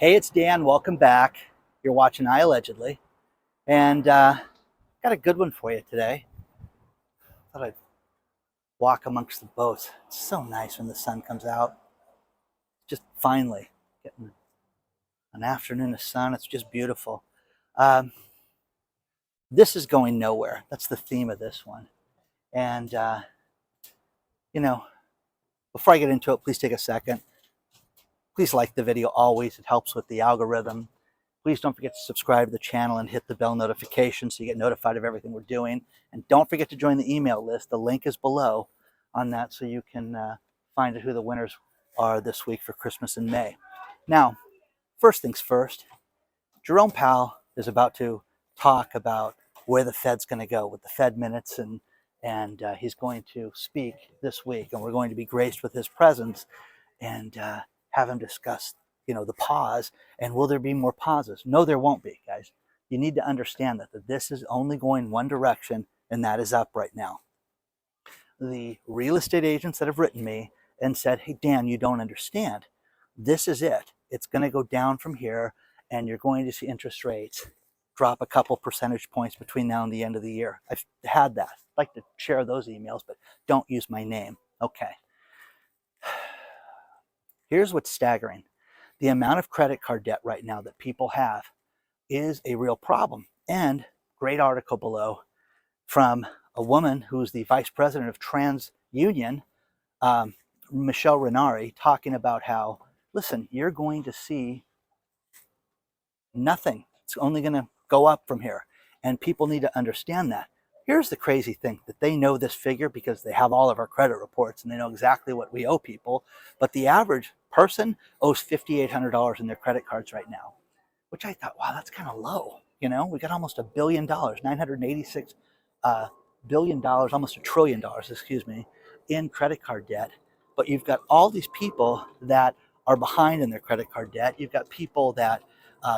Hey, it's Dan. Welcome back. You're watching iAllegedly, and got a good one for you today. Thought I'd walk amongst the boats. It's so nice when the sun comes out. Just finally getting an afternoon of sun. It's just beautiful. Um, this is going nowhere. That's the theme of this one. And you know, before I get into it, please take a second. Please like the video always. It helps with the algorithm. Please don't forget to subscribe to the channel and hit the bell notification so you get notified of everything we're doing. And don't forget to join the email list. The link is below on that so you can find out who the winners are this week for Christmas in May. Now, first things first, Jerome Powell is about to talk about where the Fed's going to go with the Fed minutes, and he's going to speak this week, and we're going to be graced with his presence and have him discuss the pause, and will there be more pauses? No, there won't be, guys. You need to understand that this is only going one direction, and that is up right now. The real estate agents that have written me and said, hey, Dan, you don't understand. This is it. It's going to go down from here, and you're going to see interest rates drop a couple percentage points between now and the end of the year. I've had that. I'd like to share those emails, but don't use my name. Okay. Here's what's staggering. The amount of credit card debt right now that people have is a real problem. And great article below from a woman who's the vice president of TransUnion, Michelle Renari, talking about how, listen, you're going to see nothing. It's only going to go up from here. And people need to understand that. Here's the crazy thing, that they know this figure because they have all of our credit reports and they know exactly what we owe people. But the average person owes $5,800 in their credit cards right now, which I thought, wow, that's kind of low. We got almost $1 billion, $986 billion, almost $1 trillion, excuse me, in credit card debt. But you've got all these people that are behind in their credit card debt. You've got people that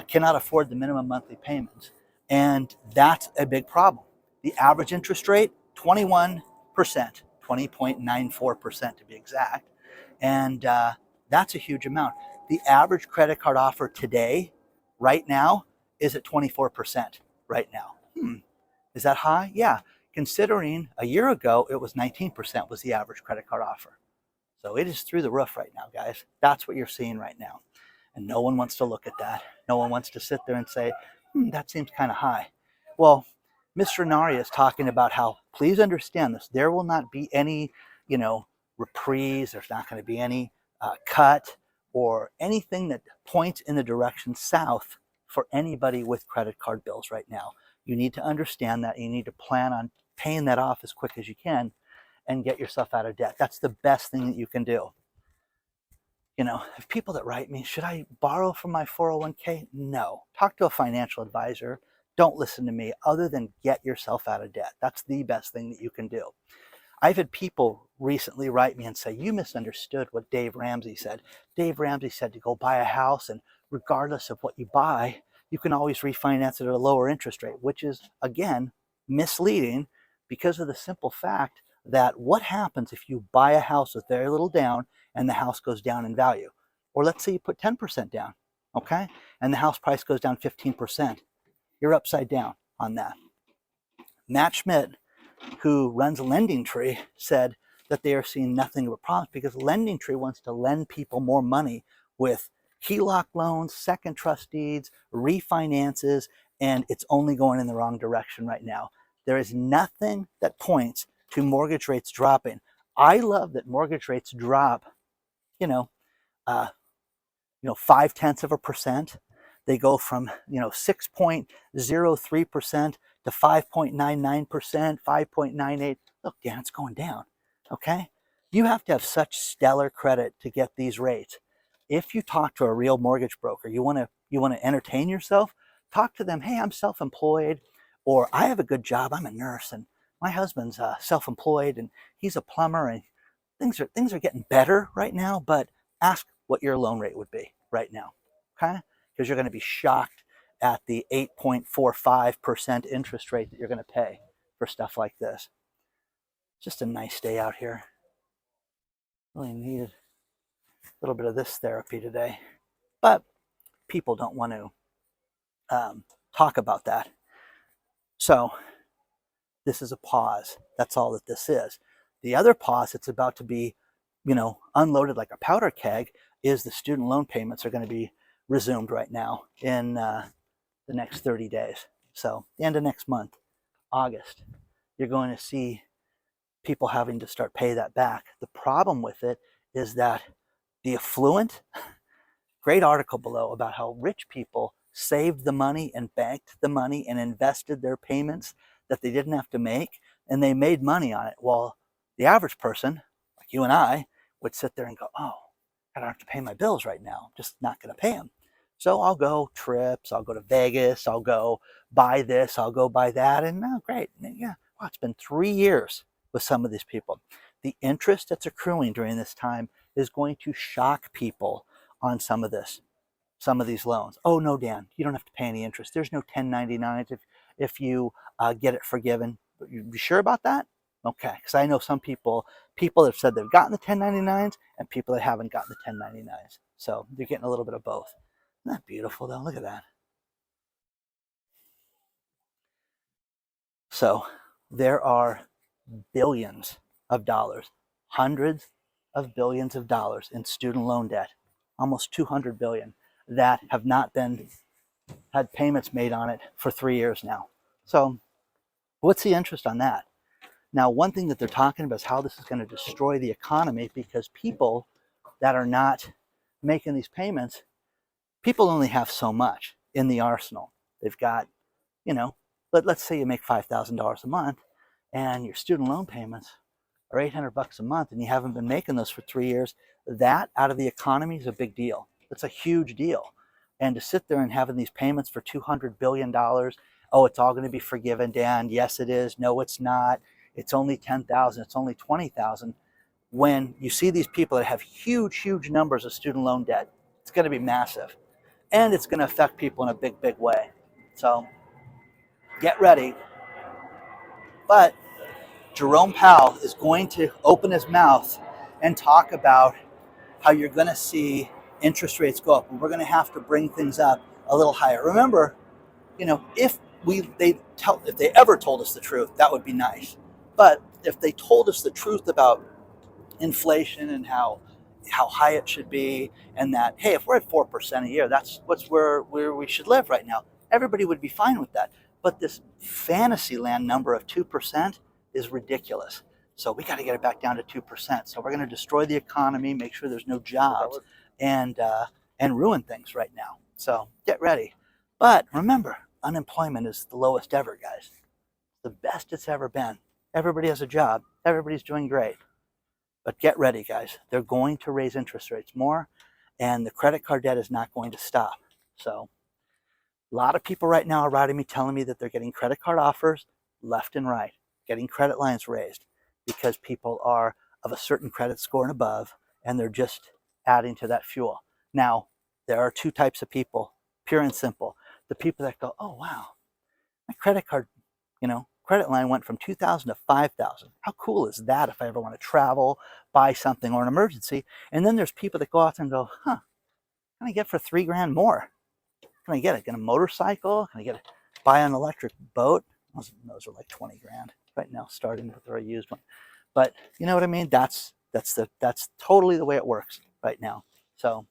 cannot afford the minimum monthly payments. And that's a big problem. The average interest rate, 21%, 20.94% to be exact. And that's a huge amount. The average credit card offer today, right now, is at 24% right now. Is that high? Yeah. Considering a year ago, it was 19% was the average credit card offer. So it is through the roof right now, guys. That's what you're seeing right now. And no one wants to look at that. No one wants to sit there and say, that seems kind of high. Well, Ms. Renari is talking about how, please understand this, there will not be any, reprise. There's not going to be any cut or anything that points in the direction south for anybody with credit card bills right now. You need to understand that. You need to plan on paying that off as quick as you can and get yourself out of debt. That's the best thing that you can do. If people that write me, should I borrow from my 401k? No. Talk to a financial advisor. Don't listen to me, other than get yourself out of debt. That's the best thing that you can do. I've had people recently write me and say, you misunderstood what Dave Ramsey said. Dave Ramsey said to go buy a house, and regardless of what you buy, you can always refinance it at a lower interest rate, which is, again, misleading, because of the simple fact that what happens if you buy a house with very little down and the house goes down in value? Or let's say you put 10% down, okay? And the house price goes down 15%. You're upside down on that. Matt Schmidt, who runs Lending Tree, said that they are seeing nothing of a problem because Lending Tree wants to lend people more money with HELOC loans, second trust deeds, refinances, and it's only going in the wrong direction right now. There is nothing that points to mortgage rates dropping. I love that mortgage rates drop, 0.5%. They go from 6.03% to 5.99%, 5.98. Look, Dan, it's going down. Okay, you have to have such stellar credit to get these rates. If you talk to a real mortgage broker, you want to entertain yourself. Talk to them. Hey, I'm self-employed, or I have a good job. I'm a nurse, and my husband's self-employed, and he's a plumber, and things are getting better right now. But ask what your loan rate would be right now. Okay. Because you're going to be shocked at the 8.45% interest rate that you're going to pay for stuff like this. Just a nice day out here. Really needed a little bit of this therapy today. But people don't want to talk about that. So this is a pause. That's all that this is. The other pause that's about to be, unloaded like a powder keg is the student loan payments are going to be resumed right now in the next 30 days. So the end of next month, August, you're going to see people having to start pay that back. The problem with it is that the affluent, great article below about how rich people saved the money and banked the money and invested their payments that they didn't have to make, and they made money on it. While the average person, like you and I, would sit there and go, oh, I don't have to pay my bills right now. I'm just not going to pay them. So I'll go trips, I'll go to Vegas, I'll go buy this, I'll go buy that, and great. Yeah, wow, it's been 3 years with some of these people. The interest that's accruing during this time is going to shock people on some of these loans. Oh no, Dan, you don't have to pay any interest. There's no 1099s if you get it forgiven. You be sure about that? Okay, because I know some people that have said they've gotten the 1099s and people that haven't gotten the 1099s. So they're getting a little bit of both. Isn't that beautiful though? Look at that. So there are billions of dollars, hundreds of billions of dollars in student loan debt, almost 200 billion, that have not had payments made on it for 3 years now. So what's the interest on that? Now, one thing that they're talking about is how this is going to destroy the economy, because people that are not making these payments, people only have so much in the arsenal. They've got, let's say you make $5,000 a month and your student loan payments are $800 a month and you haven't been making those for 3 years. That out of the economy is a big deal. It's a huge deal. And to sit there and having these payments for $200 billion, oh, it's all going to be forgiven, Dan. Yes, it is. No, it's not. It's only 10,000. It's only 20,000. When you see these people that have huge, huge numbers of student loan debt, it's going to be massive. And it's going to affect people in a big, big way. So get ready. But Jerome Powell is going to open his mouth and talk about how you're going to see interest rates go up. And we're going to have to bring things up a little higher. Remember, if they ever told us the truth, that would be nice. But if they told us the truth about inflation and how high it should be, and that, hey, if we're at 4% a year, that's where we should live right now, everybody would be fine with that. But this fantasy land number of 2% is ridiculous. So we got to get it back down to 2%. So we're going to destroy the economy, make sure there's no jobs, and ruin things right now. So get ready. But remember, unemployment is the lowest ever, guys. The best it's ever been. Everybody has a job. Everybody's doing great. But get ready, guys. They're going to raise interest rates more, and the credit card debt is not going to stop. So a lot of people right now are writing me, telling me that they're getting credit card offers left and right, getting credit lines raised because people are of a certain credit score and above, and they're just adding to that fuel. Now, there are two types of people, pure and simple. The people that go, oh, wow, my credit card, credit line went from $2,000 to $5,000. How cool is that if I ever want to travel, buy something, or an emergency? And then there's people that go out there and go, huh, what can I get for $3,000 more? Can I get it? Get a motorcycle? Can I buy an electric boat? Those are like 20 grand right now, starting with a used one. But you know what I mean? That's totally the way it works right now. So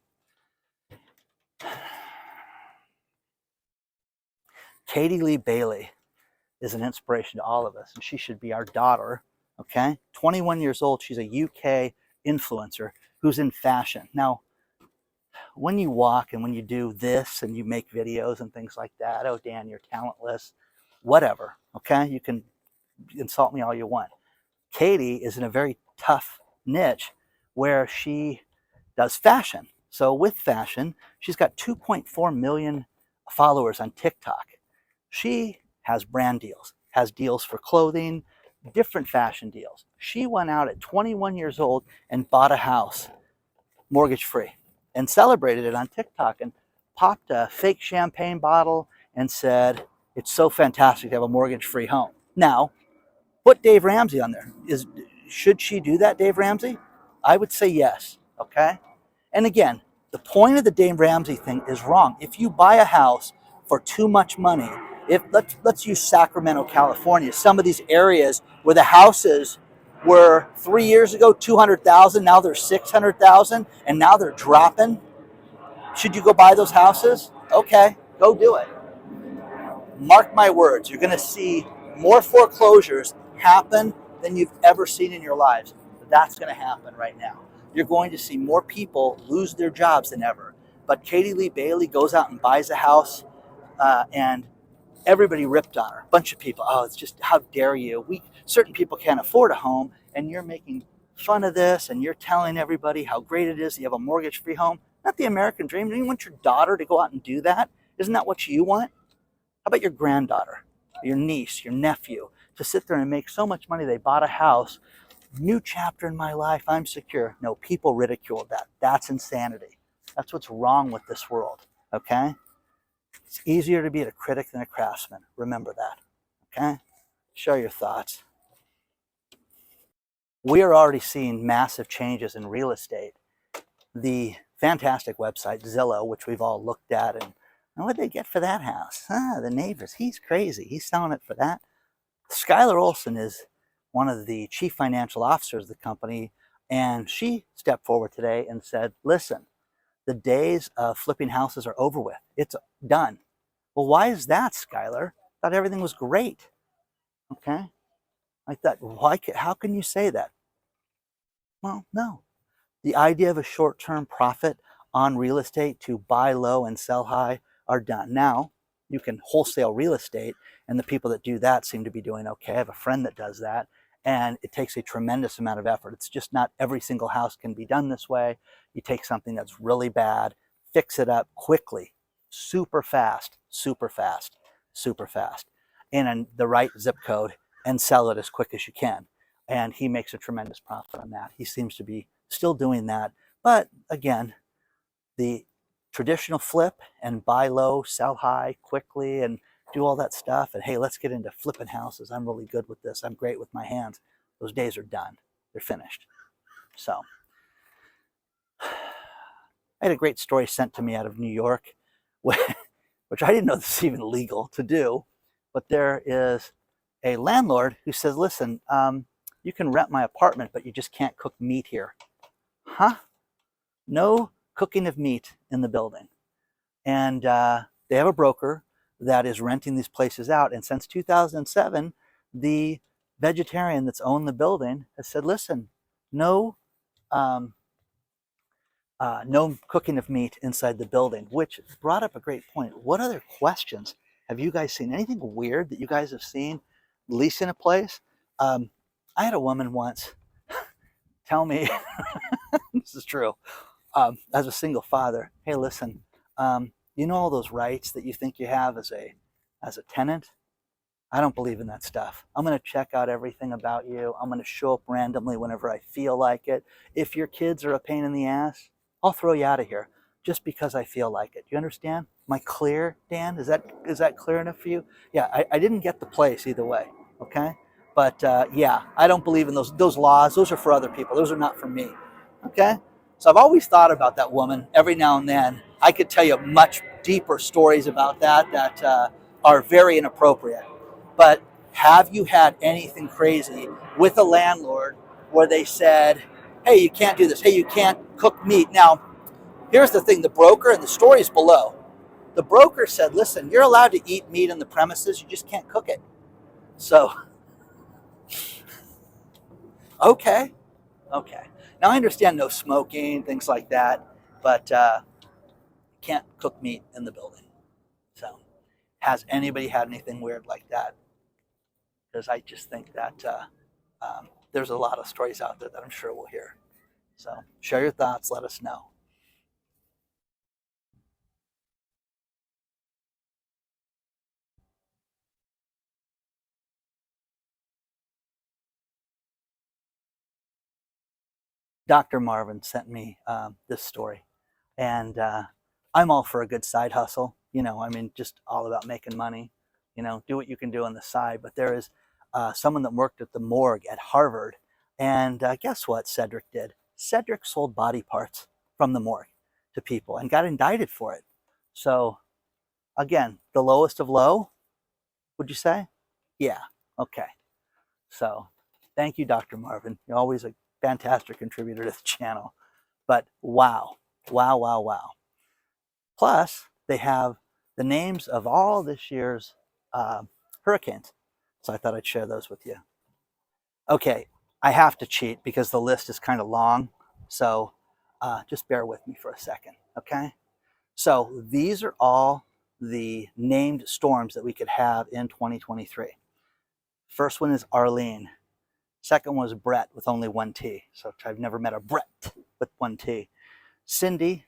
Katie Lee Bailey is an inspiration to all of us, and she should be our daughter. Okay, 21 years old. She's a UK influencer who's in fashion. Now, when you walk and when you do this and you make videos and things like that, oh, Dan, you're talentless, whatever. Okay, you can insult me all you want. Katie is in a very tough niche where she does fashion. So with fashion, she's got 2.4 million followers on TikTok. She has brand deals, has deals for clothing, different fashion deals. She went out at 21 years old and bought a house, mortgage free, and celebrated it on TikTok and popped a fake champagne bottle and said, it's so fantastic to have a mortgage free home. Now, put Dave Ramsey on there. Should she do that, Dave Ramsey? I would say yes, okay? And again, The point of the Dave Ramsey thing is wrong. If you buy a house for too much money, if let's use Sacramento, California, some of these areas where the houses were 3 years ago 200,000, now they're 600,000, and now they're dropping. Should you go buy those houses? Okay, go do it. Mark my words, you're going to see more foreclosures happen than you've ever seen in your lives. That's going to happen right now. You're going to see more people lose their jobs than ever. But Katie Lee Bailey goes out and buys a house, and everybody ripped on her. A bunch of people. Oh, it's just, how dare you? Certain people can't afford a home, and you're making fun of this, and you're telling everybody how great it is that you have a mortgage-free home. Not the American dream. Do you want your daughter to go out and do that? Isn't that what you want? How about your granddaughter, your niece, your nephew, to sit there and make so much money they bought a house? New chapter in my life, I'm secure. No, people ridiculed that. That's insanity. That's what's wrong with this world, okay? It's easier to be a critic than a craftsman. Remember that, okay? Share your thoughts. We are already seeing massive changes in real estate. The fantastic website, Zillow, which we've all looked at, and what'd they get for that house? The neighbors, he's crazy. He's selling it for that. Skylar Olson is one of the chief financial officers of the company, and she stepped forward today and said, listen, the days of flipping houses are over with. It's done. Well, why is that, Skylar? I thought everything was great. Okay? I thought, how can you say that? Well, no. The idea of a short-term profit on real estate to buy low and sell high are done. Now, you can wholesale real estate, and the people that do that seem to be doing okay. I have a friend that does that, and it takes a tremendous amount of effort. It's just not every single house can be done this way. You take something that's really bad, fix it up quickly, super fast, super fast, super fast, in the right zip code, and sell it as quick as you can. And he makes a tremendous profit on that. He seems to be still doing that. But again, the traditional flip and buy low, sell high quickly, and do all that stuff, and hey, let's get into flipping houses. I'm really good with this. I'm great with my hands. Those days are done. They're finished. So I had a great story sent to me out of New York, which I didn't know this is even legal to do, but there is a landlord who says, listen, you can rent my apartment, but you just can't cook meat here. Huh? No cooking of meat in the building. And they have a broker that is renting these places out. And since 2007, the vegetarian that's owned the building has said, listen, no cooking of meat inside the building, which brought up a great point. What other questions have you guys seen? Anything weird that you guys have seen leasing a place? I had a woman once tell me, this is true, as a single father, hey, listen, you know all those rights that you think you have as a tenant? I don't believe in that stuff. I'm going to check out everything about you. I'm going to show up randomly whenever I feel like it. If your kids are a pain in the ass, I'll throw you out of here just because I feel like it. Do you understand? Am I clear, Dan? Is that clear enough for you? Yeah, I didn't get the place either way, okay? But yeah, I don't believe in those laws. Those are for other people. Those are not for me, okay? So I've always thought about that woman. Every now and then, I could tell you much deeper stories about that are very inappropriate. But have you had anything crazy with a landlord where they said, hey, you can't do this. Hey, you can't cook meat. Now, here's the thing, the broker, and the story's below. The broker said, listen, you're allowed to eat meat on the premises. You just can't cook it. So, okay. Now, I understand no smoking, things like that, but can't cook meat in the building. So, has anybody had anything weird like that? Because I just think that there's a lot of stories out there that I'm sure we'll hear. So share your thoughts. Let us know. Dr. Marvin sent me this story, and I'm all for a good side hustle. I mean, just all about making money. Do what you can do on the side. But there is someone that worked at the morgue at Harvard, and guess what Cedric did? Cedric sold body parts from the morgue to people and got indicted for it. So again, the lowest of low, would you say? Yeah, okay. So thank you, Dr. Marvin. You're always a fantastic contributor to the channel. But wow, wow, wow, wow. Plus, they have the names of all this year's hurricanes. So I thought I'd share those with you. Okay, I have to cheat because the list is kind of long. So just bear with me for a second, okay? So these are all the named storms that we could have in 2023. First one is Arlene. Second one was Brett with only one T. So I've never met a Brett with one T. Cindy,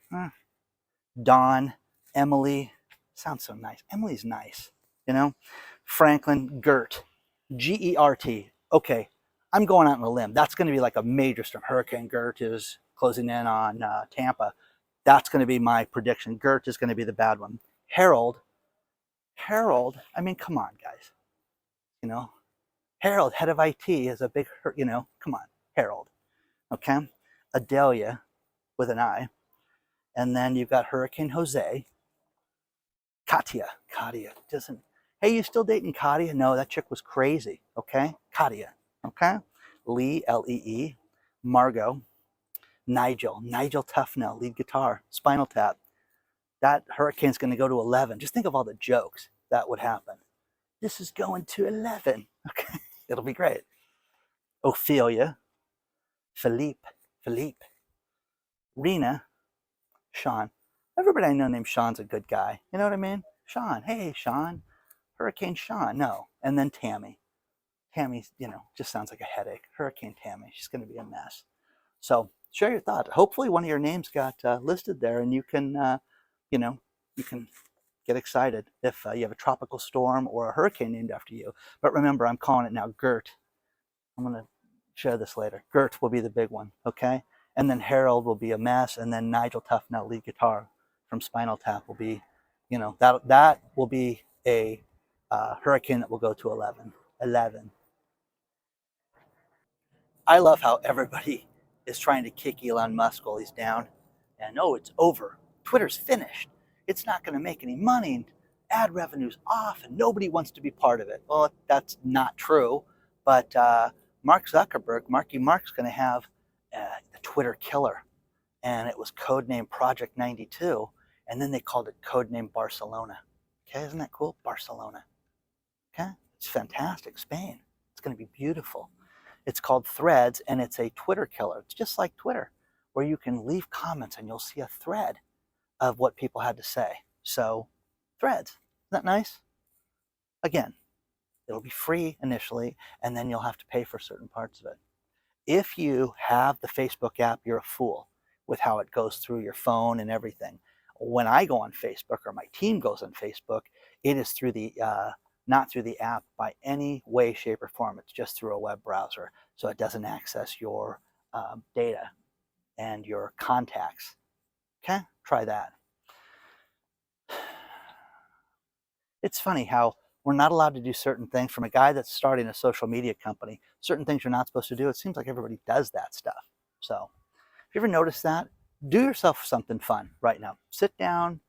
Dawn, Emily. Sounds so nice. Emily's nice, you know? Franklin, Gert, Gert. Okay, I'm going out on a limb. That's going to be like a major storm. Hurricane Gert is closing in on Tampa. That's going to be my prediction. Gert is going to be the bad one. Harold, I mean, come on, guys. You know, Harold, head of IT, is a big, you know, come on, Harold. Okay? Adelia with an I. And then you've got Hurricane Jose. Katia doesn't, hey, you still dating Katia? No, that chick was crazy. Okay? Katia. Okay? Lee, Lee. Margot. Nigel Tufnell, lead guitar, Spinal Tap. That hurricane's going to go to 11. Just think of all the jokes that would happen. This is going to 11. Okay, it'll be great. Ophelia, Philippe, Rena, Sean. Everybody I know named Sean's a good guy. You know what I mean? Sean, hey, Sean. Hurricane Sean, no. And then Tammy. Tammy's, you know, just sounds like a headache. Hurricane Tammy, she's going to be a mess. So share your thought. Hopefully one of your names got listed there and you can, you know, you can get excited if you have a tropical storm or a hurricane named after you. But remember, I'm calling it now Gert. I'm going to share this later. Gert will be the big one, okay? And then Harold will be a mess, and then Nigel Tufnell, lead guitar from Spinal Tap, will be, you know, that will be a hurricane that will go to 11. I love how everybody is trying to kick Elon Musk while he's down. And oh, it's over. Twitter's finished. It's not going to make any money. And ad revenue's off, and nobody wants to be part of it. Well, that's not true. But Mark Zuckerberg, Marky Mark's going to have the Twitter killer. And it was codenamed Project 92. And then they called it codename Barcelona. Okay, isn't that cool? Barcelona. Okay, it's fantastic. Spain. It's going to be beautiful. It's called Threads, and it's a Twitter killer. It's just like Twitter, where you can leave comments and you'll see a thread of what people had to say. So, Threads. Isn't that nice? Again, it'll be free initially, and then you'll have to pay for certain parts of it. If you have the Facebook app, you're a fool with how it goes through your phone and everything. When I go on Facebook, or my team goes on Facebook, it is through the not through the app by any way, shape, or form. It's just through a web browser, so it doesn't access your data and your contacts. Okay, try that. It's funny how we're not allowed to do certain things from a guy that's starting a social media company. Certain things you're not supposed to do. It seems like everybody does that stuff. So, if you ever notice that, do yourself something fun right now. Sit down,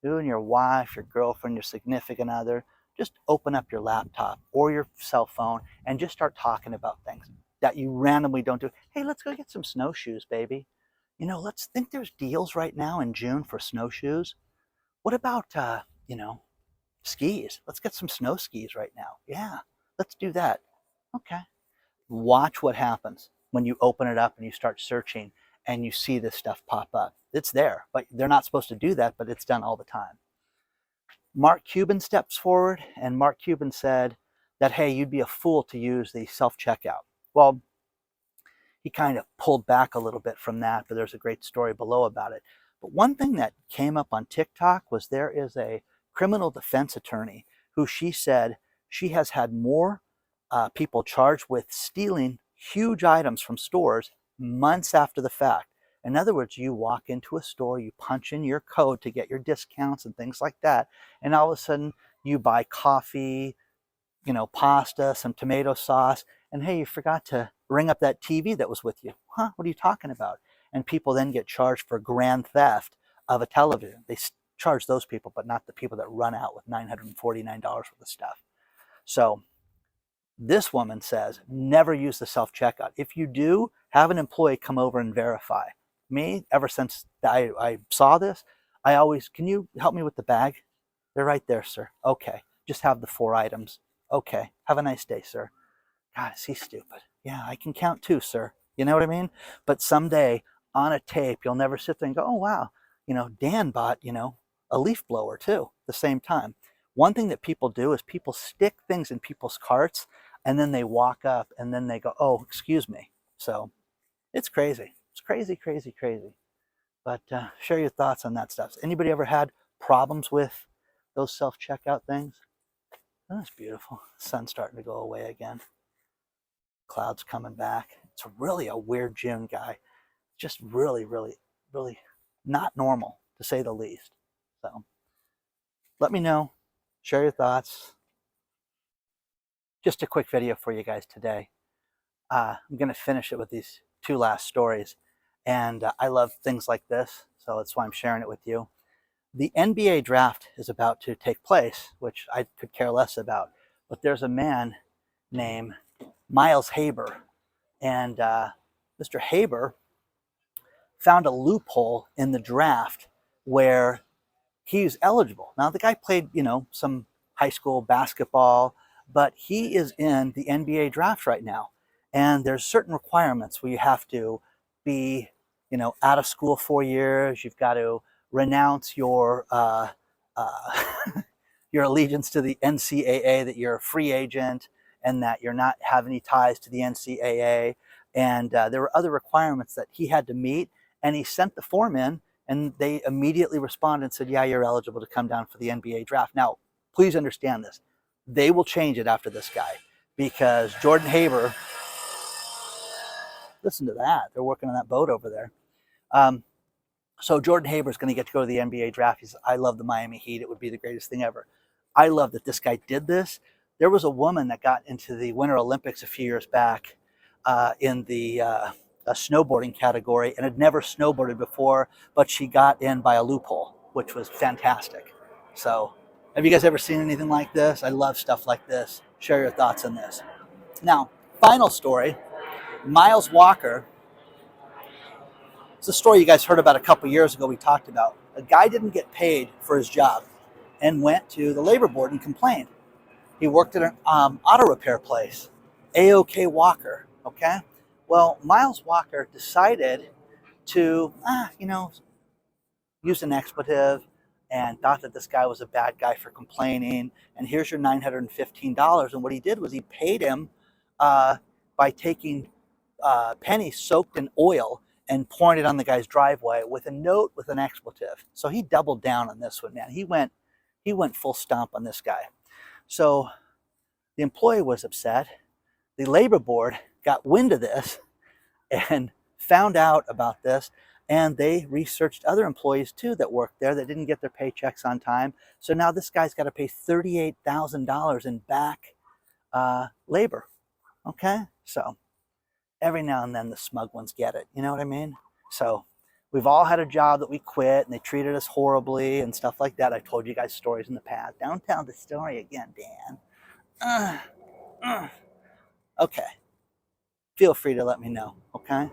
you and your wife, your girlfriend, your significant other, just open up your laptop or your cell phone and just start talking about things that you randomly don't do. Hey, let's go get some snowshoes, baby. You know, let's think there's deals right now in June for snowshoes. What about, you know, skis? Let's get some snow skis right now. Yeah, let's do that. Okay. Watch what happens when you open it up and you start searching and you see this stuff pop up. It's there, but they're not supposed to do that, but it's done all the time. Mark Cuban steps forward, and Mark Cuban said that, hey, you'd be a fool to use the self-checkout. Well, he kind of pulled back a little bit from that, but there's a great story below about it. But one thing that came up on TikTok was there is a criminal defense attorney who she said she has had more people charged with stealing huge items from stores months after the fact. In other words, you walk into a store, you punch in your code to get your discounts and things like that, and all of a sudden you buy coffee, you know, pasta, some tomato sauce, and hey, you forgot to ring up that TV that was with you. Huh? What are you talking about? And people then get charged for grand theft of a television. They charge those people, but not the people that run out with $949 worth of stuff. So this woman says, never use the self-checkout. If you do, have an employee come over and verify. Me, ever since I saw this, I always, can you help me with the bag? They're right there, sir. Okay, just have the 4 items. Okay, have a nice day, sir. God, is he stupid? Yeah, I can count too, sir. You know what I mean? But someday on a tape, you'll never sit there and go, oh, wow, Dan bought, a leaf blower too at the same time. One thing that people do is people stick things in people's carts and then they walk up and then they go, oh, excuse me. So it's crazy. It's crazy, crazy, crazy. But share your thoughts on that stuff. Anybody ever had problems with those self-checkout things? Oh, that's beautiful. Sun's starting to go away again. Clouds coming back. It's really a weird June, guy. Just really, really, really not normal, to say the least. So let me know. Share your thoughts. Just a quick video for you guys today. I'm going to finish it with these 2 last stories. And I love things like this, so that's why I'm sharing it with you. The NBA draft is about to take place, which I could care less about. But there's a man named Miles Haber. And Mr. Haber found a loophole in the draft where he's eligible. Now, the guy played, some high school basketball, but he is in the NBA draft right now. And there's certain requirements where you have to be, out of school 4 years. You've got to renounce your your allegiance to the NCAA, that you're a free agent and that you're not have any ties to the NCAA. And there were other requirements that he had to meet. And he sent the form in, and they immediately responded and said, yeah, you're eligible to come down for the NBA draft. Now, please understand this. They will change it after this guy, because Jordan Haber, listen to that. They're working on that boat over there. So Jordan Haber is going to get to go to the NBA draft. He says, I love the Miami Heat. It would be the greatest thing ever. I love that this guy did this. There was a woman that got into the Winter Olympics a few years back in the snowboarding category and had never snowboarded before, but she got in by a loophole, which was fantastic. So have you guys ever seen anything like this? I love stuff like this. Share your thoughts on this. Now, final story, Miles Walker. It's a story you guys heard about a couple years ago. We talked about a guy didn't get paid for his job and went to the labor board and complained. He worked at an auto repair place, A.O.K. Walker, okay? Well, Miles Walker decided to, use an expletive and thought that this guy was a bad guy for complaining. And here's your $915. And what he did was he paid him by taking pennies soaked in oil and pouring it on the guy's driveway with a note with an expletive. So he doubled down on this one, man. He went full stomp on this guy. So the employee was upset. The labor board got wind of this and found out about this, and they researched other employees too that worked there that didn't get their paychecks on time. So now this guy's got to pay $38,000 in back labor. Okay, so every now and then the smug ones get it. You know what I mean? So we've all had a job that we quit and they treated us horribly and stuff like that. I've told you guys stories in the past. Don't tell the story again, Dan. Okay. Feel free to let me know, okay?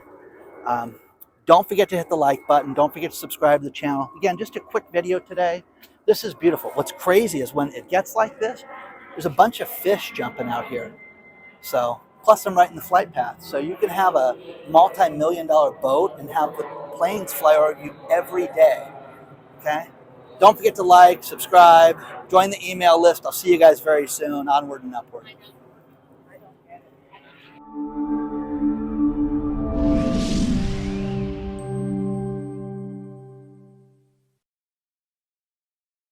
Don't forget to hit the like button. Don't forget to subscribe to the channel. Again, just a quick video today. This is beautiful. What's crazy is when it gets like this, there's a bunch of fish jumping out here. So, plus I'm right in the flight path. So you can have a multi-million-dollar boat and have the planes fly over you every day, okay? Don't forget to like, subscribe, join the email list. I'll see you guys very soon. Onward and upward.